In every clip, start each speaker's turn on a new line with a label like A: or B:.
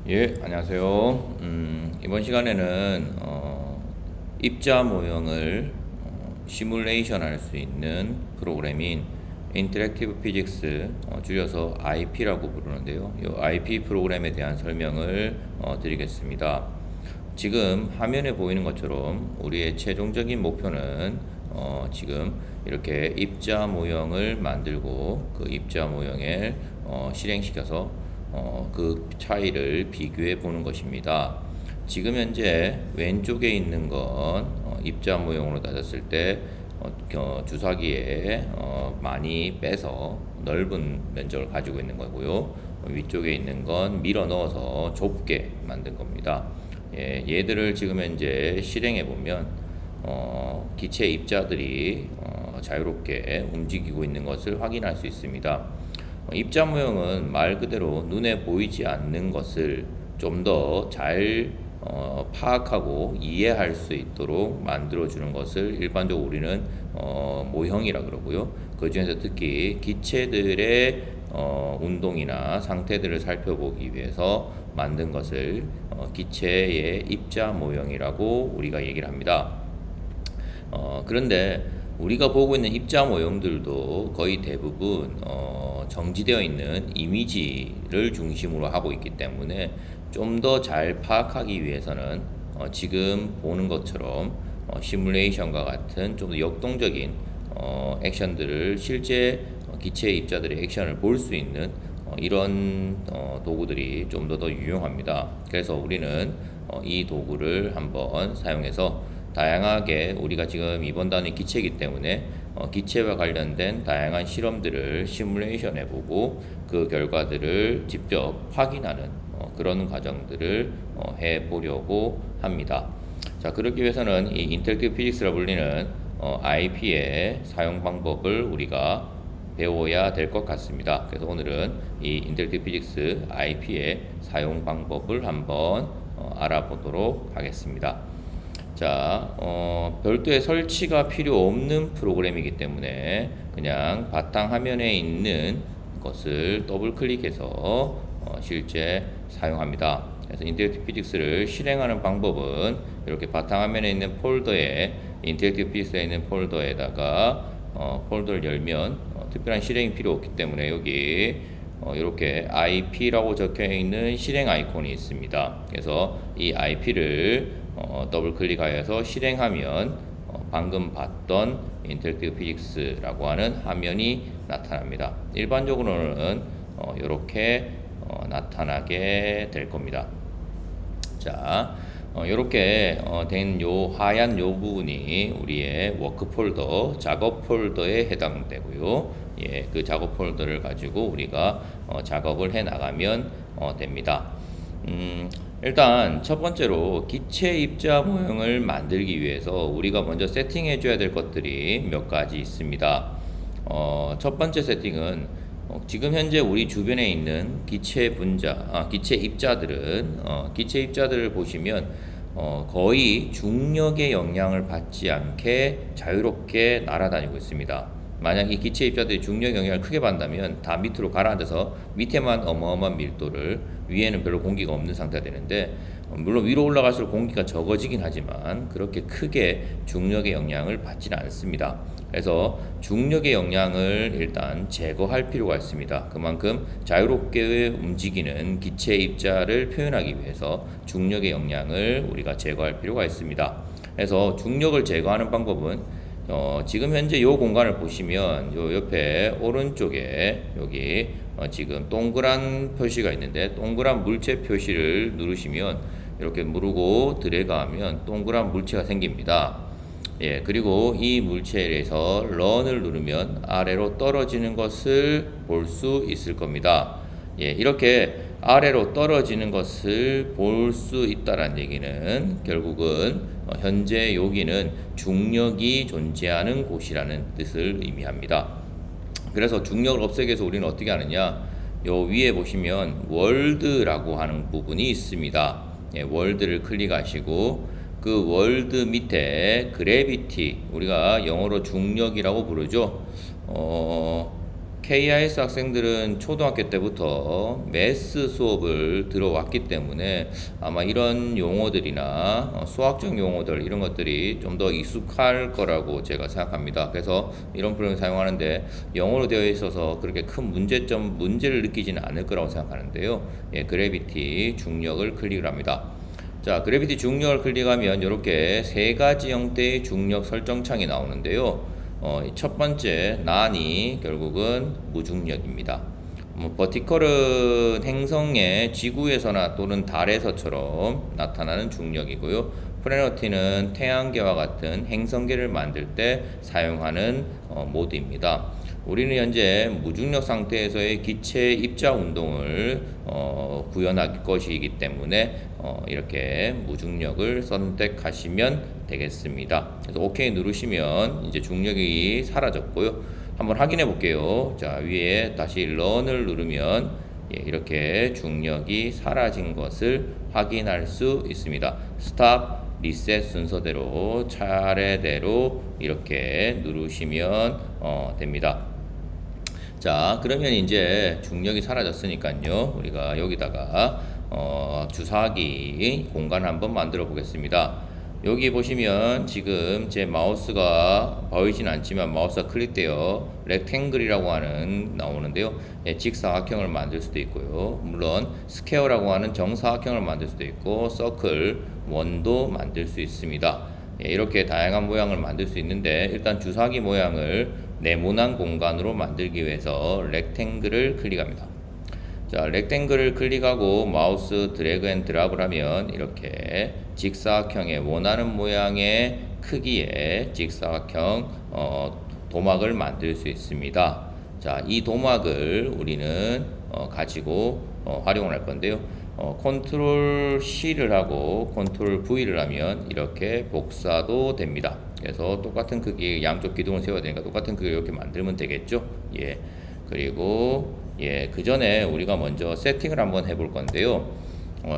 A: 예, 안녕하세요. 이번 시간에는 입자 모형을 시뮬레이션 할 수 있는 프로그램인 인터랙티브 피직스, 줄여서 IP라고 부르는데요. 이 IP 프로그램에 대한 설명을 드리겠습니다. 지금 화면에 보이는 것처럼 우리의 최종적인 목표는 지금 이렇게 입자 모형을 만들고 그 입자 모형을 실행시켜서 그 차이를 비교해 보는 것입니다. 지금 현재 왼쪽에 있는 건 입자 모형으로 따졌을 때 주사기에 많이 빼서 넓은 면적을 가지고 있는 거고요. 위쪽에 있는 건 밀어 넣어서 좁게 만든 겁니다. 예, 얘들을 지금 현재 실행해 보면 기체 입자들이 자유롭게 움직이고 있는 것을 확인할 수 있습니다. 입자 모형은 말 그대로 눈에 보이지 않는 것을 좀 더 잘 파악하고 이해할 수 있도록 만들어주는 것을 일반적으로 우리는 모형이라 그러고요. 그 중에서 특히 기체들의 운동이나 상태들을 살펴보기 위해서 만든 것을 기체의 입자 모형이라고 우리가 얘기를 합니다. 그런데 우리가 보고 있는 입자 모형들도 거의 대부분 정지되어 있는 이미지를 중심으로 하고 있기 때문에 좀 더 잘 파악하기 위해서는 지금 보는 것처럼 시뮬레이션과 같은 좀 더 역동적인 액션들을 실제 기체 입자들의 액션을 볼 수 있는 이런 도구들이 좀 더 유용합니다. 그래서 우리는 이 도구를 한번 사용해서 다양하게 우리가 지금 이번 단위 기체이기 때문에 기체와 관련된 다양한 실험들을 시뮬레이션 해보고 그 결과들을 직접 확인하는 그런 과정들을 해보려고 합니다. 자, 그러기 위해서는 이 인터랙티브 피직스라 불리는 IP의 사용 방법을 우리가 배워야 될 것 같습니다. 그래서 오늘은 이 인터랙티브 피직스 IP의 사용 방법을 한번 알아보도록 하겠습니다. 자, 별도의 설치가 필요 없는 프로그램이기 때문에 그냥 바탕화면에 있는 것을 더블 클릭해서 실제 사용합니다. 그래서 인터랙티브 피직스를 실행하는 방법은 이렇게 바탕화면에 있는 폴더에 인터랙티브 피직스에 있는 폴더에다가 폴더를 열면 특별한 실행이 필요 없기 때문에 여기 이렇게 IP라고 적혀 있는 실행 아이콘이 있습니다. 그래서 이 IP를 더블 클릭하여서 실행하면 방금 봤던 인터랙티브 피직스라고 하는 화면이 나타납니다. 일반적으로는 이렇게 나타나게 될 겁니다. 자, 이렇게 된 요 하얀 요 부분이 우리의 워크 폴더, 작업 폴더에 해당되고요. 예, 그 작업 폴더를 가지고 우리가 작업을 해 나가면 됩니다. 일단 첫 번째로 기체 입자 모형을 만들기 위해서 우리가 먼저 세팅해 줘야 될 것들이 몇 가지 있습니다. 첫 번째 세팅은 지금 현재 우리 주변에 있는 기체 입자들은 기체 입자들을 보시면 거의 중력의 영향을 받지 않게 자유롭게 날아다니고 있습니다. 만약 이 기체 입자들이 중력 영향을 크게 받는다면 다 밑으로 가라앉아서 밑에만 어마어마한 밀도를, 위에는 별로 공기가 없는 상태가 되는데, 물론 위로 올라갈수록 공기가 적어지긴 하지만 그렇게 크게 중력의 영향을 받지는 않습니다. 그래서 중력의 영향을 일단 제거할 필요가 있습니다. 그만큼 자유롭게 움직이는 기체 입자를 표현하기 위해서 중력의 영향을 우리가 제거할 필요가 있습니다. 그래서 중력을 제거하는 방법은 지금 현재 이 공간을 보시면 요 옆에 오른쪽에 여기 지금 동그란 표시가 있는데, 동그란 물체 표시를 누르시면 이렇게 누르고 드래그하면 동그란 물체가 생깁니다. 예, 그리고 이 물체에서 런을 누르면 아래로 떨어지는 것을 볼 수 있을 겁니다. 예, 이렇게 아래로 떨어지는 것을 볼 수 있다는 얘기는 결국은 현재 여기는 중력이 존재하는 곳이라는 뜻을 의미합니다. 그래서 중력을 없애기 위해서 우리는 어떻게 하느냐? 요 위에 보시면 월드라고 하는 부분이 있습니다. 예, 월드를 클릭하시고 그 월드 밑에 그래비티, 우리가 영어로 중력이라고 부르죠. KIS 학생들은 초등학교 때부터 매스 수업을 들어왔기 때문에 아마 이런 용어들이나 수학적 용어들 이런 것들이 좀 더 익숙할 거라고 제가 생각합니다. 그래서 이런 프로그램을 사용하는데 영어로 되어 있어서 그렇게 큰 문제를 느끼지는 않을 거라고 생각하는데요. 예, 그래비티 중력을 클릭을 합니다. 자, 그래비티 중력을 클릭하면 이렇게 세 가지 형태의 중력 설정창이 나오는데요. 첫 번째 난이 결국은 무중력입니다. 버티컬은 행성의 지구에서나 또는 달에서처럼 나타나는 중력이고요. 플래너티는 태양계와 같은 행성계를 만들 때 사용하는 모드입니다. 우리는 현재 무중력 상태에서의 기체 입자 운동을 구현할 것이기 때문에 이렇게 무중력을 선택하시면 되겠습니다. 그래서 OK 누르시면 이제 중력이 사라졌고요. 한번 확인해 볼게요. 자, 위에 다시 런을 누르면 이렇게 중력이 사라진 것을 확인할 수 있습니다. 스탑, 리셋 순서대로 차례대로 이렇게 누르시면 됩니다. 자, 그러면 이제 중력이 사라졌으니까요. 우리가 여기다가 주사기 공간 한번 만들어 보겠습니다. 여기 보시면 지금 제 마우스가 보이진 않지만 마우스가 클릭되어 렉탱글이라고 하는 나오는데요. 예, 직사각형을 만들 수도 있고요. 물론 스퀘어라고 하는 정사각형을 만들 수도 있고 서클, 원도 만들 수 있습니다. 예, 이렇게 다양한 모양을 만들 수 있는데 일단 주사기 모양을 네모난 공간으로 만들기 위해서 렉탱글을 클릭합니다. 자, 렉탱글을 클릭하고 마우스 드래그 앤 드랍을 하면 이렇게 직사각형의 원하는 모양의 크기의 직사각형 도막을 만들 수 있습니다. 자, 이 도막을 우리는 가지고 활용을 할 건데요. 컨트롤 C를 하고 컨트롤 V를 하면 이렇게 복사도 됩니다. 그래서 똑같은 크기의 양쪽 기둥을 세워야 되니까 똑같은 크기를 이렇게 만들면 되겠죠. 예. 그리고 그 전에 우리가 먼저 세팅을 한번 해볼 건데요.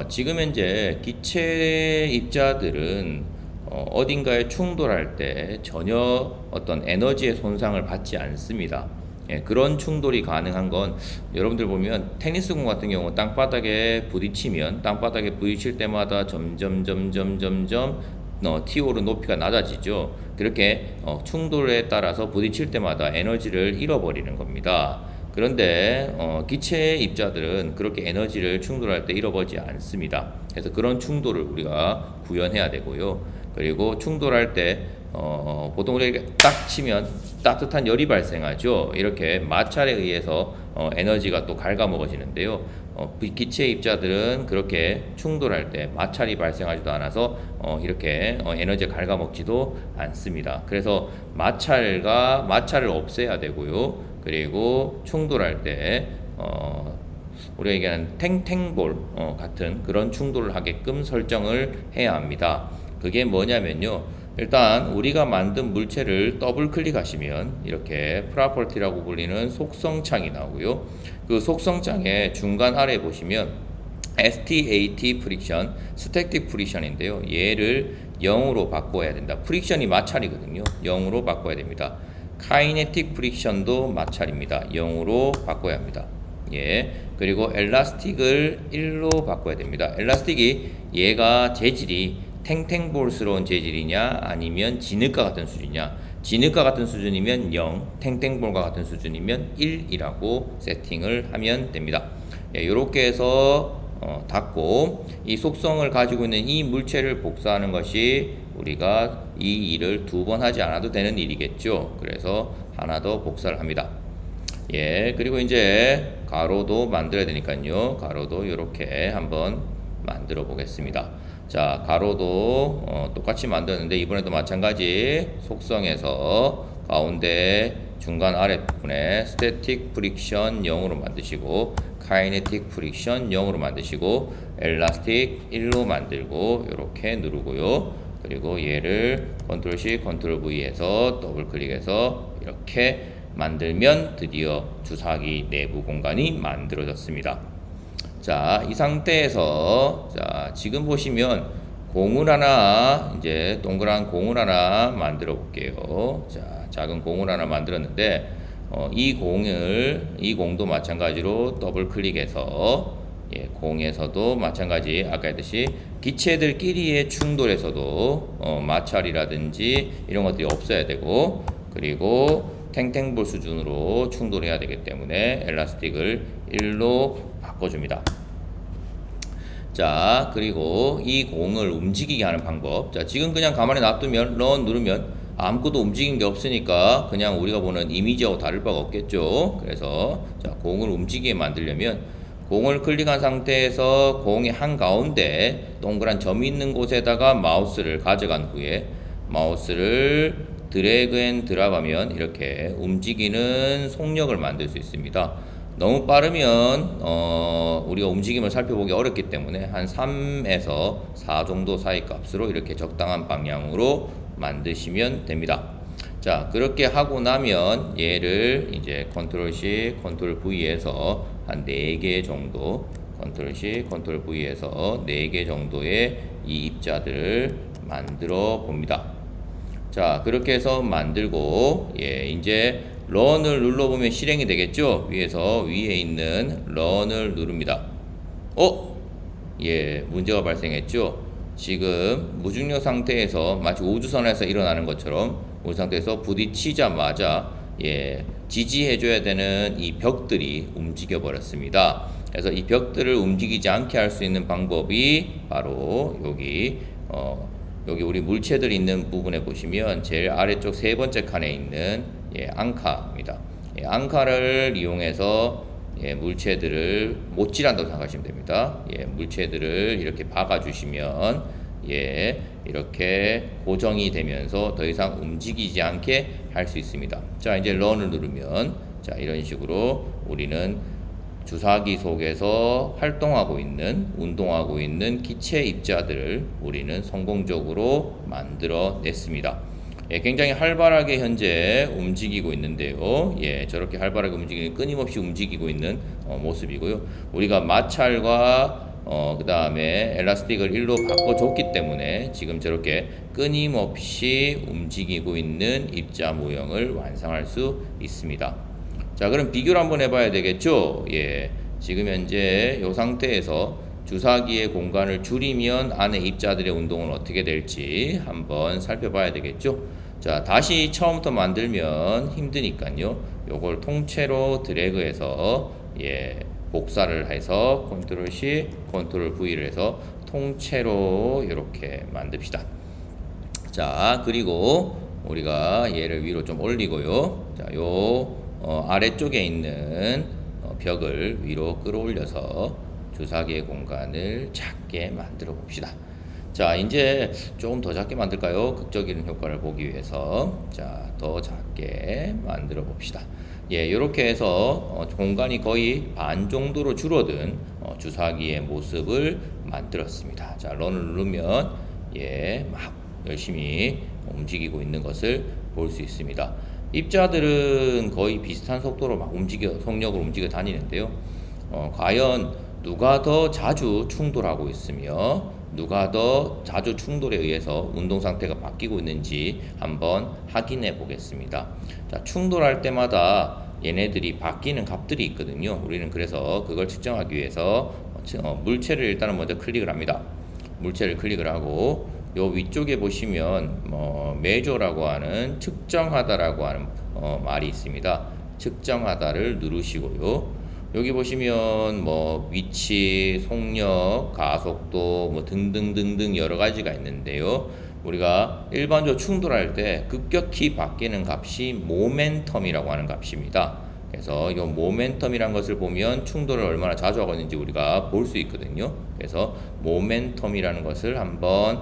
A: 지금 현재 기체 입자들은 어딘가에 충돌할 때 전혀 어떤 에너지의 손상을 받지 않습니다. 예, 그런 충돌이 가능한 건 여러분들 보면 테니스공 같은 경우 땅바닥에 부딪힐 때마다 점점 TO의 높이가 낮아지죠. 그렇게 충돌에 따라서 부딪힐 때마다 에너지를 잃어버리는 겁니다. 그런데 기체 입자들은 그렇게 에너지를 충돌할 때 잃어버리지 않습니다. 그래서 그런 충돌을 우리가 구현해야 되고요. 그리고 충돌할 때 보통 우리가 딱 치면 따뜻한 열이 발생하죠. 이렇게 마찰에 의해서 에너지가 또 갉아먹어지는데요. 기체 입자들은 그렇게 충돌할 때 마찰이 발생하지도 않아서 이렇게 에너지가 갉아먹지도 않습니다. 그래서 마찰을 없애야 되고요. 그리고 충돌할 때 우리가 얘기하는 탱탱볼 같은 그런 충돌을 하게끔 설정을 해야 합니다. 그게 뭐냐면요. 일단 우리가 만든 물체를 더블 클릭하시면 이렇게 프로퍼티라고 불리는 속성창이 나오고요. 그 속성창의 중간 아래 보시면 STAT 프릭션, 스태틱 프릭션인데요. 얘를 0으로 바꿔야 된다. 프릭션이 마찰이거든요. 0으로 바꿔야 됩니다. 카이네틱 프릭션도 마찰입니다. 0으로 바꿔야 합니다. 예. 그리고 엘라스틱을 1로 바꿔야 됩니다. 엘라스틱이 얘가 재질이 탱탱볼스러운 재질이냐 아니면 진흙과 같은 수준이냐. 진흙과 같은 수준이면 0, 탱탱볼과 같은 수준이면 1이라고 세팅을 하면 됩니다. 예, 이렇게 해서 닫고 이 속성을 가지고 있는 이 물체를 복사하는 것이 우리가 이 일을 두 번 하지 않아도 되는 일이겠죠. 그래서 하나 더 복사를 합니다. 예, 그리고 이제 가로도 만들어야 되니까요. 가로도 이렇게 한번 만들어 보겠습니다. 자, 가로도 똑같이 만드는데 이번에도 마찬가지 속성에서 가운데 중간 아랫부분에 스태틱 프릭션 0으로 만드시고 카이네틱 프릭션 0으로 만드시고 엘라스틱 1로 만들고 이렇게 누르고요. 그리고 얘를 컨트롤 C, 컨트롤 V에서 더블 클릭해서 이렇게 만들면 드디어 주사기 내부 공간이 만들어졌습니다. 자, 이 상태에서 자, 지금 보시면 공을 하나 이제 동그란 공을 하나 만들어 볼게요. 자, 작은 공을 하나 만들었는데 이 공도 마찬가지로 더블 클릭해서 공에서도 마찬가지 아까 했듯이 기체들끼리의 충돌에서도 마찰이라든지 이런 것들이 없어야 되고, 그리고 탱탱볼 수준으로 충돌해야 되기 때문에 엘라스틱을 1로 바꿔줍니다. 자, 그리고 이 공을 움직이게 하는 방법. 자, 지금 그냥 가만히 놔두면 런 누르면 아무것도 움직인 게 없으니까 그냥 우리가 보는 이미지하고 다를 바가 없겠죠. 그래서 자, 공을 움직이게 만들려면 공을 클릭한 상태에서 공의 한가운데 동그란 점이 있는 곳에다가 마우스를 가져간 후에 마우스를 드래그 앤 드랍하면 이렇게 움직이는 속력을 만들 수 있습니다. 너무 빠르면 우리가 움직임을 살펴보기 어렵기 때문에 한 3에서 4 정도 사이 값으로 이렇게 적당한 방향으로 만드시면 됩니다. 자, 그렇게 하고 나면 얘를 이제 컨트롤 C, 컨트롤 V에서 한 4개 정도, 컨트롤 C, 컨트롤 V에서 4개 정도의 이 입자들을 만들어 봅니다. 자, 그렇게 해서 만들고, 이제 런을 눌러보면 실행이 되겠죠? 위에 있는 런을 누릅니다. 문제가 발생했죠? 지금 무중력 상태에서 마치 우주선에서 일어나는 것처럼 우주 상태에서 부딪히자마자 지지해줘야 되는 이 벽들이 움직여 버렸습니다. 그래서 이 벽들을 움직이지 않게 할 수 있는 방법이 바로 여기 우리 물체들이 있는 부분에 보시면 제일 아래쪽 세 번째 칸에 있는 앙카입니다. 앙카를 이용해서 물체들을 못질한다고 생각하시면 됩니다. 물체들을 이렇게 박아주시면 이렇게 고정이 되면서 더 이상 움직이지 않게 할 수 있습니다. 자, 이제 런을 누르면 자, 이런 식으로 우리는 주사기 속에서 운동하고 있는 기체 입자들을 우리는 성공적으로 만들어냈습니다. 굉장히 활발하게 현재 움직이고 있는데요. 저렇게 활발하게 끊임없이 움직이고 있는 모습이고요. 우리가 마찰과 그 다음에 엘라스틱을 1로 바꿔줬기 때문에 지금 저렇게 끊임없이 움직이고 있는 입자 모형을 완성할 수 있습니다. 자, 그럼 비교를 한번 해봐야 되겠죠? 지금 현재 이 상태에서 주사기의 공간을 줄이면 안에 입자들의 운동은 어떻게 될지 한번 살펴봐야 되겠죠? 자, 다시 처음부터 만들면 힘드니까요. 요걸 통째로 드래그해서 복사를 해서 컨트롤 C, 컨트롤 V를 해서 통째로 이렇게 만듭시다. 자, 그리고 우리가 얘를 위로 좀 올리고요. 자, 아래쪽에 있는 벽을 위로 끌어올려서 주사기의 공간을 작게 만들어 봅시다. 자, 이제 조금 더 작게 만들까요? 극적인 효과를 보기 위해서. 자, 더 작게 만들어 봅시다. 이렇게 해서 공간이 거의 반 정도로 줄어든 주사기의 모습을 만들었습니다. 자, 런을 누르면 막 열심히 움직이고 있는 것을 볼 수 있습니다. 입자들은 거의 비슷한 속도로 속력으로 움직여 다니는데요. 과연 누가 더 자주 충돌하고 있으며 누가 더 자주 충돌에 의해서 운동 상태가 바뀌고 있는지 한번 확인해 보겠습니다. 자, 충돌할 때마다 얘네들이 바뀌는 값들이 있거든요. 우리는 그래서 그걸 측정하기 위해서 물체를 일단은 먼저 클릭을 합니다. 물체를 클릭을 하고 요 위쪽에 보시면 measure라고 하는 측정하다라고 하는 말이 있습니다. 측정하다를 누르시고요. 여기 보시면 위치, 속력, 가속도 등등등등 여러 가지가 있는데요. 우리가 일반적으로 충돌할 때 급격히 바뀌는 값이 모멘텀이라고 하는 값입니다. 그래서 이 모멘텀이란 것을 보면 충돌을 얼마나 자주 하고 있는지 우리가 볼 수 있거든요. 그래서 모멘텀이라는 것을 한번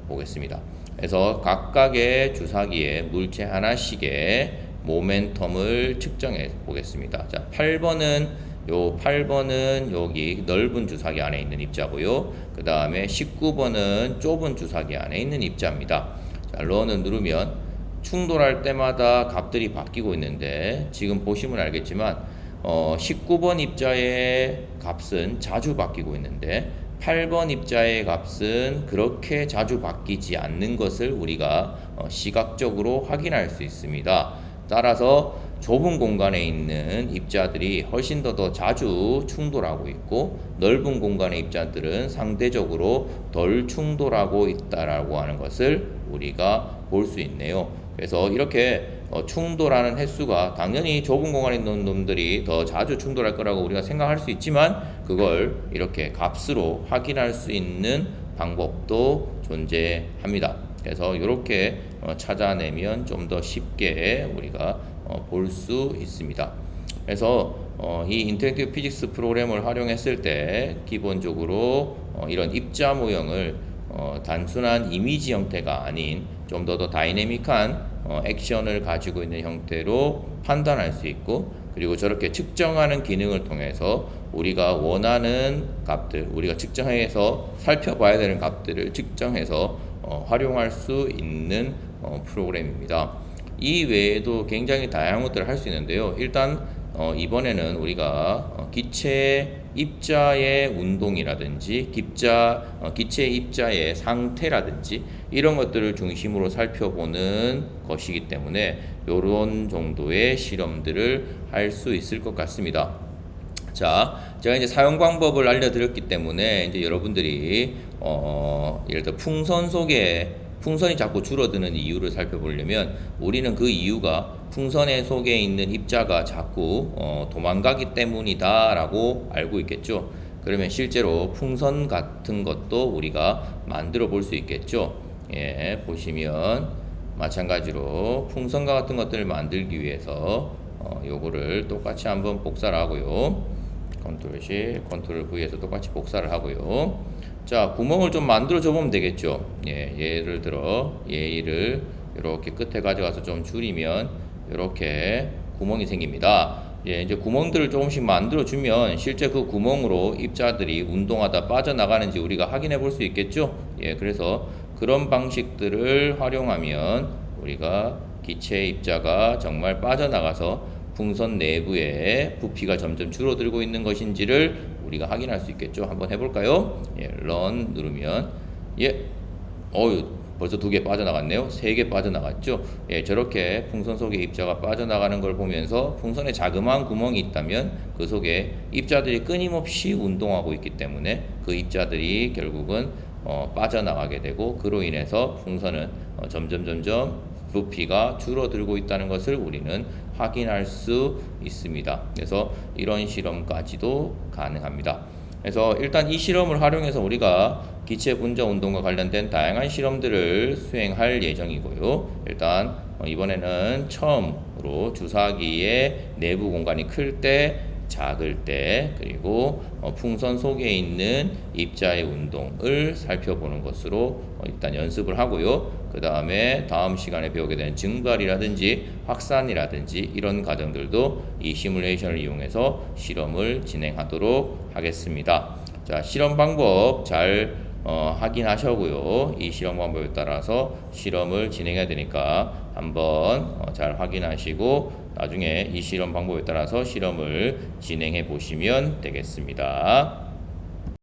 A: 보겠습니다. 그래서 각각의 주사기에 물체 하나씩의 모멘텀을 측정해 보겠습니다. 자, 8번은 여기 넓은 주사기 안에 있는 입자고요. 그 다음에 19번은 좁은 주사기 안에 있는 입자입니다. 자, 런을 누르면 충돌할 때마다 값들이 바뀌고 있는데 지금 보시면 알겠지만 19번 입자의 값은 자주 바뀌고 있는데 8번 입자의 값은 그렇게 자주 바뀌지 않는 것을 우리가 시각적으로 확인할 수 있습니다. 따라서 좁은 공간에 있는 입자들이 훨씬 더 자주 충돌하고 있고 넓은 공간의 입자들은 상대적으로 덜 충돌하고 있다라고 하는 것을 우리가 볼 수 있네요. 그래서 이렇게 충돌하는 횟수가 당연히 좁은 공간에 있는 놈들이 더 자주 충돌할 거라고 우리가 생각할 수 있지만 그걸 이렇게 값으로 확인할 수 있는 방법도 존재합니다. 그래서 이렇게 찾아내면 좀 더 쉽게 우리가 볼 수 있습니다. 그래서 이 인터랙티브 피직스 프로그램을 활용했을 때 기본적으로 이런 입자 모형을 단순한 이미지 형태가 아닌 좀 더 다이내믹한 액션을 가지고 있는 형태로 판단할 수 있고 그리고 저렇게 측정하는 기능을 통해서 우리가 원하는 값들, 우리가 측정해서 살펴봐야 되는 값들을 측정해서 활용할 수 있는 프로그램입니다. 이 외에도 굉장히 다양한 것들을 할 수 있는데요. 일단 이번에는 우리가 기체 입자의 운동이라든지 기체 입자의 상태라든지 이런 것들을 중심으로 살펴보는 것이기 때문에 이런 정도의 실험들을 할 수 있을 것 같습니다. 자, 제가 이제 사용 방법을 알려드렸기 때문에 이제 여러분들이 예를 들어 풍선이 자꾸 줄어드는 이유를 살펴보려면 우리는 그 이유가 풍선의 속에 있는 입자가 자꾸 도망가기 때문이다라고 알고 있겠죠. 그러면 실제로 풍선 같은 것도 우리가 만들어 볼 수 있겠죠. 예, 보시면 마찬가지로 풍선과 같은 것들을 만들기 위해서 요거를 똑같이 한번 복사를 하고요. 컨트롤 C, 컨트롤 V에서 똑같이 복사를 하고요. 자, 구멍을 좀 만들어 줘 보면 되겠죠. 예, 예를 들어 얘를 이렇게 끝에 가져가서 좀 줄이면 이렇게 구멍이 생깁니다. 예, 이제 구멍들을 조금씩 만들어 주면 실제 그 구멍으로 입자들이 운동하다 빠져나가는지 우리가 확인해 볼 수 있겠죠. 예, 그래서 그런 방식들을 활용하면 우리가 기체 입자가 정말 빠져나가서 풍선 내부에 부피가 점점 줄어들고 있는 것인지를 우리가 확인할 수 있겠죠. 한번 해볼까요? 예, run 누르면 벌써 2개 빠져나갔네요. 3개 빠져나갔죠. 예, 저렇게 풍선 속에 입자가 빠져나가는 걸 보면서 풍선에 자그마한 구멍이 있다면 그 속에 입자들이 끊임없이 운동하고 있기 때문에 그 입자들이 결국은 빠져나가게 되고 그로 인해서 풍선은 점점 부피가 줄어들고 있다는 것을 우리는 확인할 수 있습니다. 그래서 이런 실험까지도 가능합니다. 그래서 일단 이 실험을 활용해서 우리가 기체 분자 운동과 관련된 다양한 실험들을 수행할 예정이고요. 일단 이번에는 처음으로 주사기의 내부 공간이 클 때, 작을 때, 그리고 풍선 속에 있는 입자의 운동을 살펴보는 것으로 일단 연습을 하고요. 그 다음에 다음 시간에 배우게 되는 증발이라든지 확산이라든지 이런 과정들도 이 시뮬레이션을 이용해서 실험을 진행하도록 하겠습니다. 자, 실험 방법 잘 확인하셔고요. 이 실험 방법에 따라서 실험을 진행해야 되니까 한번 잘 확인하시고 나중에 이 실험 방법에 따라서 실험을 진행해 보시면 되겠습니다.